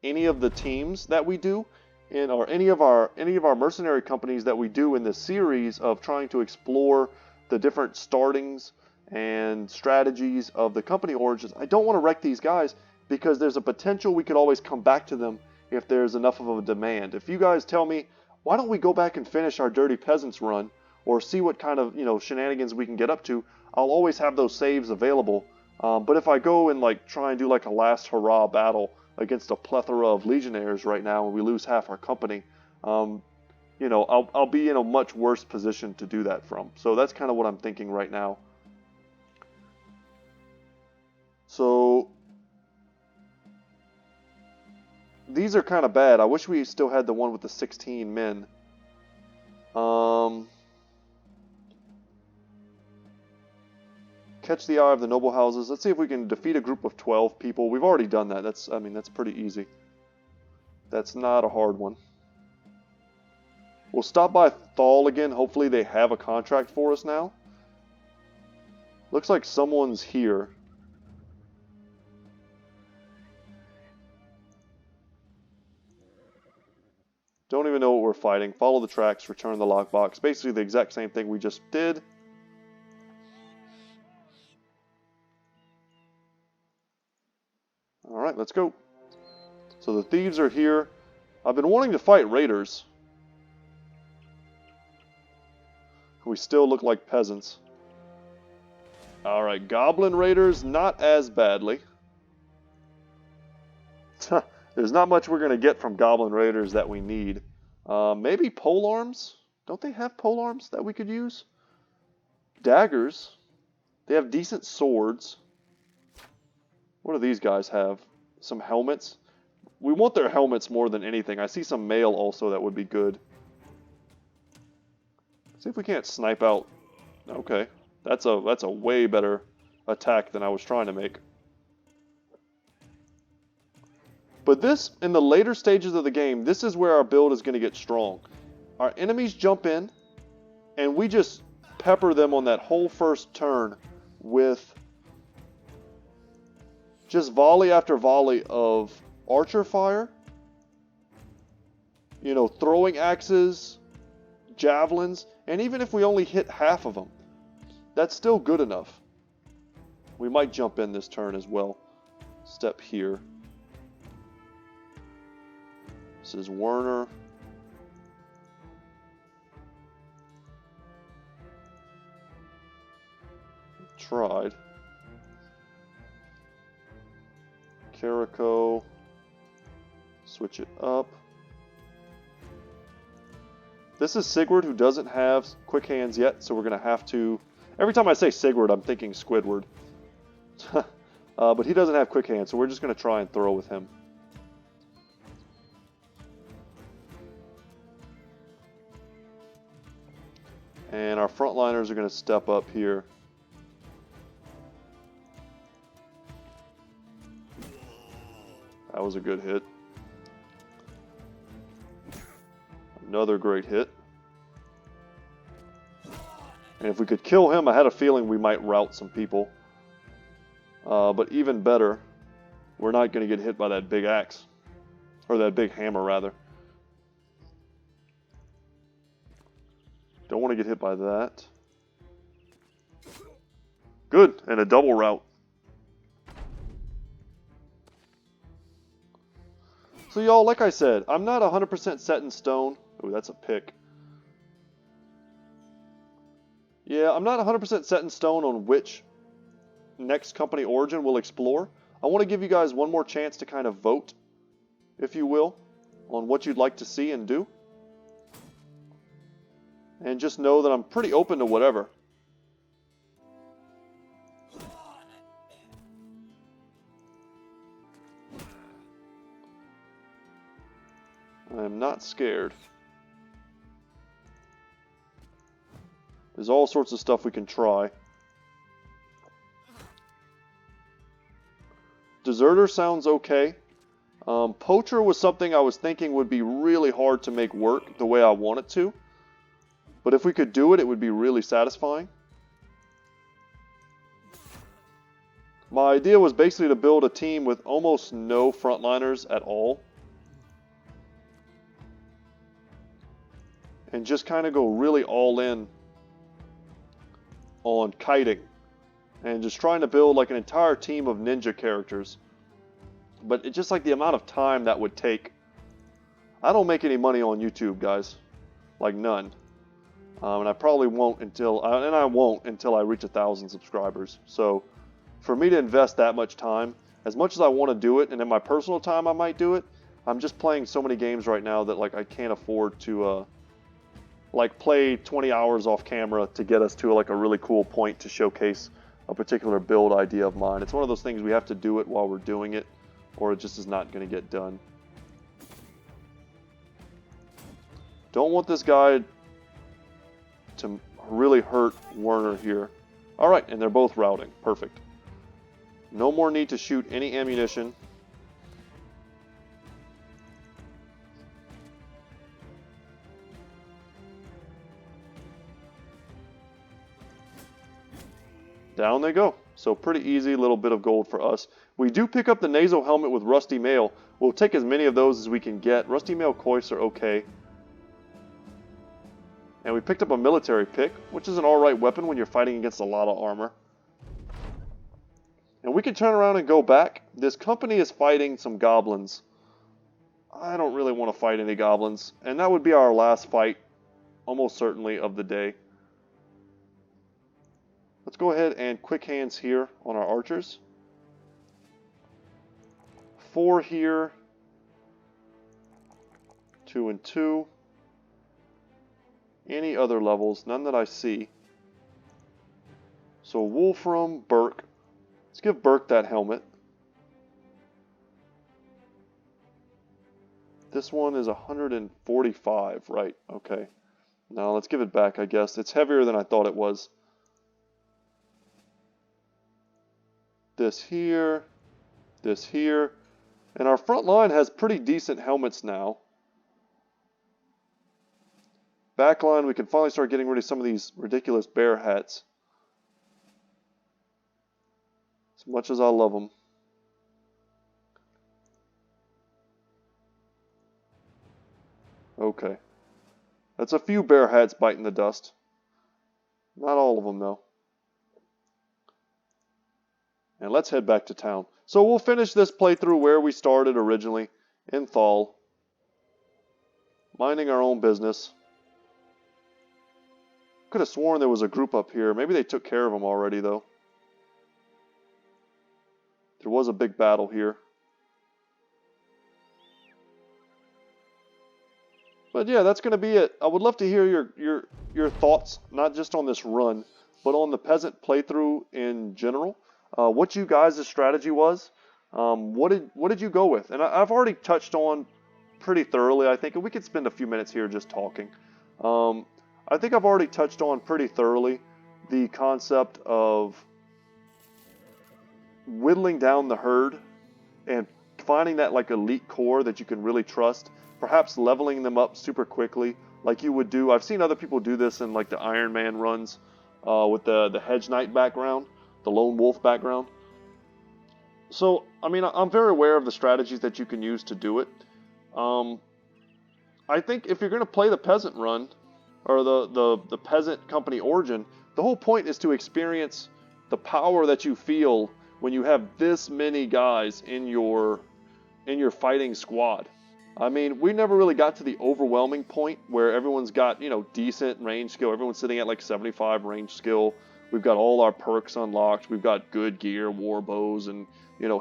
any of the teams that we do or any of our mercenary companies that we do in this series of trying to explore the different startings and strategies of the company origins. I don't want to wreck these guys because there's a potential we could always come back to them if there's enough of a demand. If you guys tell me, why don't we go back and finish our Dirty Peasants run or see what kind of shenanigans we can get up to, I'll always have those saves available. But if I go and like try and do like a last hurrah battle against a plethora of legionnaires right now and we lose half our company, I'll be in a much worse position to do that from. So that's kind of what I'm thinking right now. So these are kind of bad. I wish we still had the one with the 16 men. Catch the eye of the noble houses. Let's see if we can defeat a group of 12 people. We've already done that. That's pretty easy. That's not a hard one. We'll stop by Thal again. Hopefully they have a contract for us now. Looks like someone's here. Don't even know what we're fighting. Follow the tracks, return the lockbox. Basically the exact same thing we just did. Alright, let's go. So the thieves are here. I've been wanting to fight raiders. We still look like peasants. Alright, goblin raiders, not as badly. There's not much we're going to get from goblin raiders that we need. Maybe polearms? Don't they have polearms that we could use? Daggers. They have decent swords. What do these guys have? Some helmets? We want their helmets more than anything. I see some mail also that would be good. See if we can't snipe out. Okay. That's a way better attack than I was trying to make. But this, in the later stages of the game, this is where our build is going to get strong. Our enemies jump in, and we just pepper them on that whole first turn with just volley after volley of archer fire, throwing axes, javelins, and even if we only hit half of them, that's still good enough. We might jump in this turn as well. Step here. This is Werner. Tried. Carico. Switch it up. This is Sigurd, who doesn't have quick hands yet, so we're going to have to... Every time I say Sigurd, I'm thinking Squidward. But he doesn't have quick hands, so we're just going to try and throw with him. And our frontliners are going to step up here. That was a good hit. Another great hit. And if we could kill him, I had a feeling we might rout some people. But even better, we're not going to get hit by that big axe. Or that big hammer, rather. Don't want to get hit by that. Good, and a double rout. So y'all, like I said, I'm not 100% set in stone. Oh, that's a pick. Yeah, I'm not 100% set in stone on which next company origin we'll explore. I want to give you guys one more chance to kind of vote, if you will, on what you'd like to see and do. And just know that I'm pretty open to whatever. I'm not scared. There's all sorts of stuff we can try. Deserter sounds okay. Poacher was something I was thinking would be really hard to make work the way I want it to. But if we could do it, it would be really satisfying. My idea was basically to build a team with almost no frontliners at all. And just kind of go really all in on kiting. And just trying to build like an entire team of ninja characters. But it's just like the amount of time that would take. I don't make any money on YouTube, guys. Like none. And I probably won't until I reach 1,000 subscribers. So for me to invest that much time, as much as I want to do it, and in my personal time I might do it, I'm just playing so many games right now that like I can't afford to like play 20 hours off camera to get us to like a really cool point to showcase a particular build idea of mine. It's one of those things we have to do it while we're doing it, or it just is not going to get done. Don't want this guy to really hurt Werner here. Alright, and they're both routing. Perfect. No more need to shoot any ammunition. Down they go. So pretty easy little bit of gold for us. We do pick up the nasal helmet with rusty mail. We'll take as many of those as we can get. Rusty mail coifs are okay. And we picked up a military pick, which is an alright weapon when you're fighting against a lot of armor. And we can turn around and go back. This company is fighting some goblins. I don't really want to fight any goblins. And that would be our last fight, almost certainly, of the day. Let's go ahead and quick hands here on our archers. 4 here. 2 and 2. Any other levels? None that I see. So Wolfram, Burke. Let's give Burke that helmet. This one is 145, right? Okay. Now let's give it back, I guess. It's heavier than I thought it was. This here. This here. And our front line has pretty decent helmets now. Backline, we can finally start getting rid of some of these ridiculous bear hats. As much as I love them. Okay. That's a few bear hats biting the dust. Not all of them, though. And let's head back to town. So we'll finish this playthrough where we started originally, in Thal. Minding our own business. Could have sworn there was a group up here. Maybe they took care of them already, though. There was a big battle here. But yeah, that's going to be it. I would love to hear your thoughts, not just on this run, but on the peasant playthrough in general. What you guys' strategy was. What did you go with? And I've already touched on pretty thoroughly, I think, and we could spend a few minutes here just talking. Um, I think I've already touched on pretty thoroughly the concept of whittling down the herd and finding that like elite core that you can really trust, perhaps leveling them up super quickly like you would do. I've seen other people do this in like the Iron Man runs with the Hedge Knight background, the Lone Wolf background. So, I mean, I'm very aware of the strategies that you can use to do it. Um, I think if you're going to play the Peasant run, or the Peasant Company origin, the whole point is to experience the power that you feel when you have this many guys in your fighting squad. I mean, we never really got to the overwhelming point where everyone's got, decent range skill. Everyone's sitting at like 75 range skill. We've got all our perks unlocked. We've got good gear, war bows, and,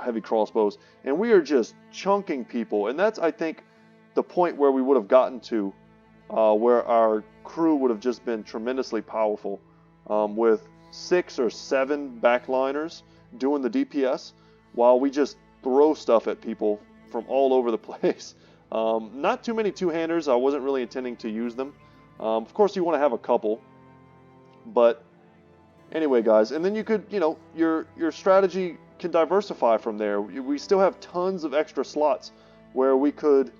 heavy crossbows. And we are just chunking people. And that's, I think, the point where we would have gotten to, where our crew would have just been tremendously powerful, with 6 or 7 backliners doing the DPS while we just throw stuff at people from all over the place. Not too many two-handers. I wasn't really intending to use them. Of course, you want to have a couple. But anyway, guys, and then you could, your strategy can diversify from there. We still have tons of extra slots where we could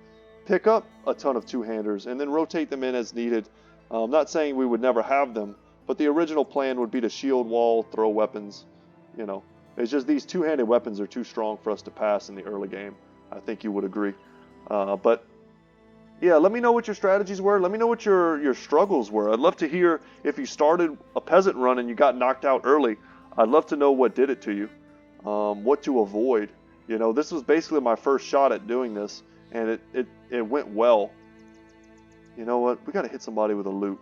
pick up a ton of two-handers and then rotate them in as needed. I'm not saying we would never have them, but the original plan would be to shield wall, throw weapons. It's just these two-handed weapons are too strong for us to pass in the early game. I think you would agree. But yeah, let me know what your strategies were. Let me know what your struggles were. I'd love to hear if you started a peasant run and you got knocked out early. I'd love to know what did it to you, what to avoid. This was basically my first shot at doing this, and it went well. You know what? We got to hit somebody with a loot.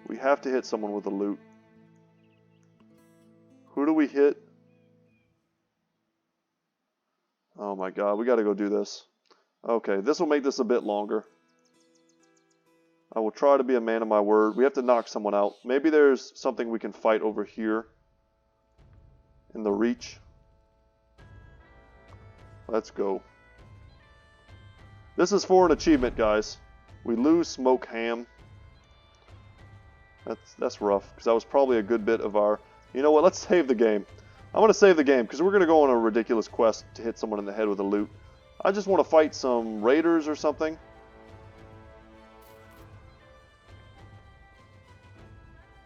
We have to hit someone with a loot. Who do we hit? Oh my god, we gotta go do this. Okay, this will make this a bit longer. I will try to be a man of my word. We have to knock someone out. Maybe there's something we can fight over here in the reach. Let's go. This is for an achievement, guys. We lose Smoke Ham. That's rough, because that was probably a good bit of our... You know what, let's save the game. I'm going to save the game, because we're going to go on a ridiculous quest to hit someone in the head with a loot. I just want to fight some raiders or something.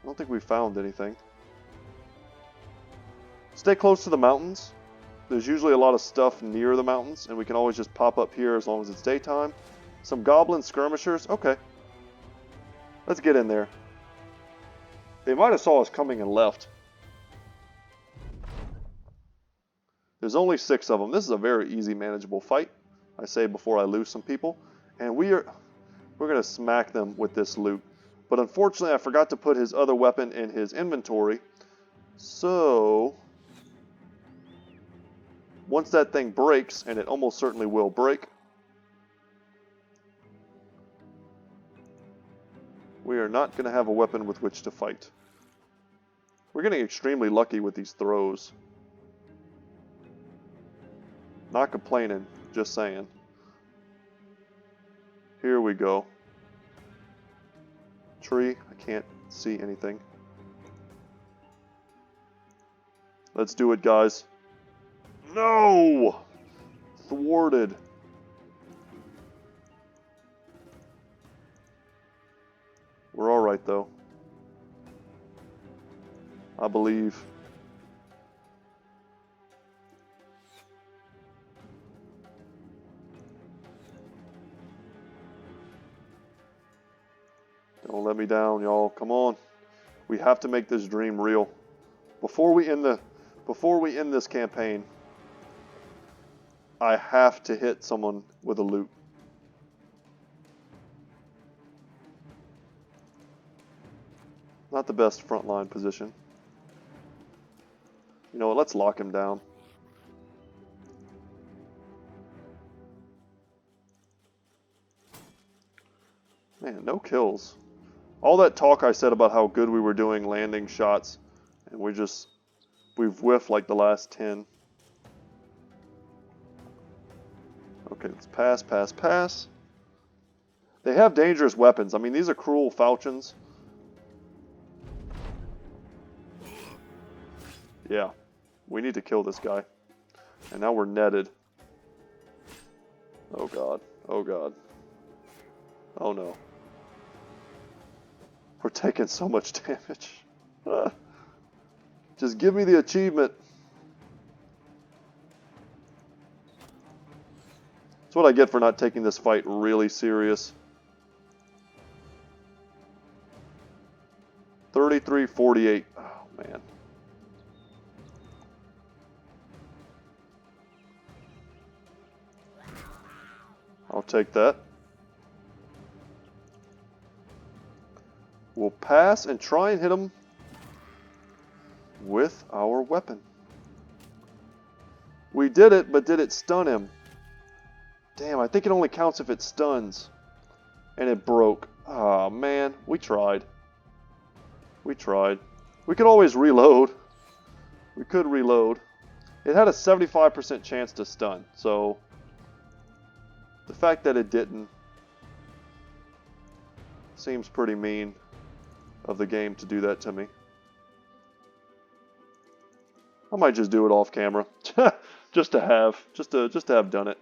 I don't think we found anything. Stay close to the mountains. There's usually a lot of stuff near the mountains, and we can always just pop up here as long as it's daytime. Some goblin skirmishers. Okay. Let's get in there. They might have saw us coming and left. There's only 6 of them. This is a very easy, manageable fight. I say before I lose some people. And we're going to smack them with this loot. But unfortunately, I forgot to put his other weapon in his inventory. So, once that thing breaks, and it almost certainly will break, we are not going to have a weapon with which to fight. We're getting extremely lucky with these throws. Not complaining, just saying. Here we go. Tree, I can't see anything. Let's do it, guys. No! Thwarted. We're alright, though. I believe. Don't let me down, y'all. Come on. We have to make this dream real. Before we end this campaign, I have to hit someone with a loot. Not the best frontline position. You know what? Let's lock him down. no kills. All that talk I said about how good we were doing landing shots, and we've whiffed like the last 10. Okay, let's pass, pass, pass. They have dangerous weapons. I mean, these are cruel falchions. Yeah, we need to kill this guy. And now we're netted. Oh god, oh god. Oh no. We're taking so much damage. Just give me the achievement. That's what I get for not taking this fight really serious. 33-48. Oh man. I'll take that. We'll pass and try and hit him with our weapon. We did it, but did it stun him? Damn, I think it only counts if it stuns. And it broke. Oh man, we tried. We tried. We could always reload. We could reload. It had a 75% chance to stun, so the fact that it didn't seems pretty mean of the game to do that to me. I might just do it off camera, just to have done it.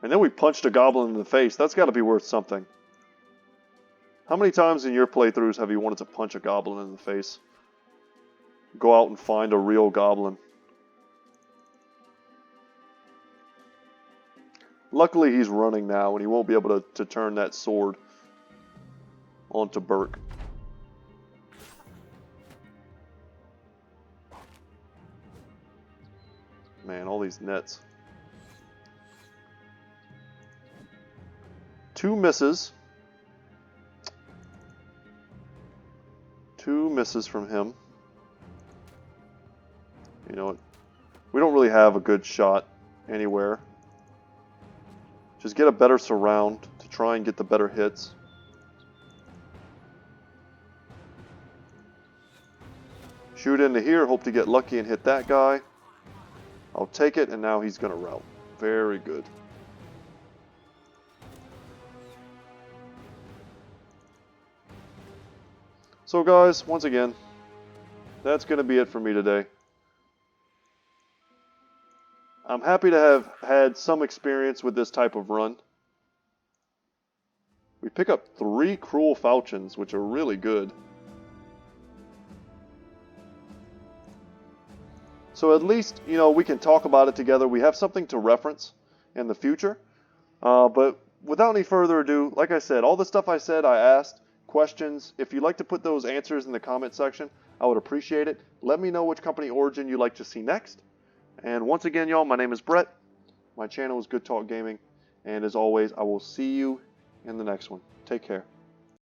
And then we punched a goblin in the face. That's got to be worth something. How many times in your playthroughs have you wanted to punch a goblin in the face? Go out and find a real goblin. Luckily he's running now and he won't be able to turn that sword onto Burke. Man, all these nets. 2 misses. 2 misses from him. You know what? We don't really have a good shot anywhere. Just get a better surround to try and get the better hits. Shoot into here, hope to get lucky and hit that guy. I'll take it, and now he's going to rout. Very good. So guys, once again, that's going to be it for me today. I'm happy to have had some experience with this type of run. We pick up 3 cruel falchions, which are really good. So at least, you know, we can talk about it together. We have something to reference in the future. But without any further ado, like I said, all the stuff I said, I asked, questions. If you'd like to put those answers in the comment section, I would appreciate it. Let me know which company origin you'd like to see next. And once again, y'all, my name is Brett. My channel is Goodtalk Gaming. And as always, I will see you in the next one. Take care.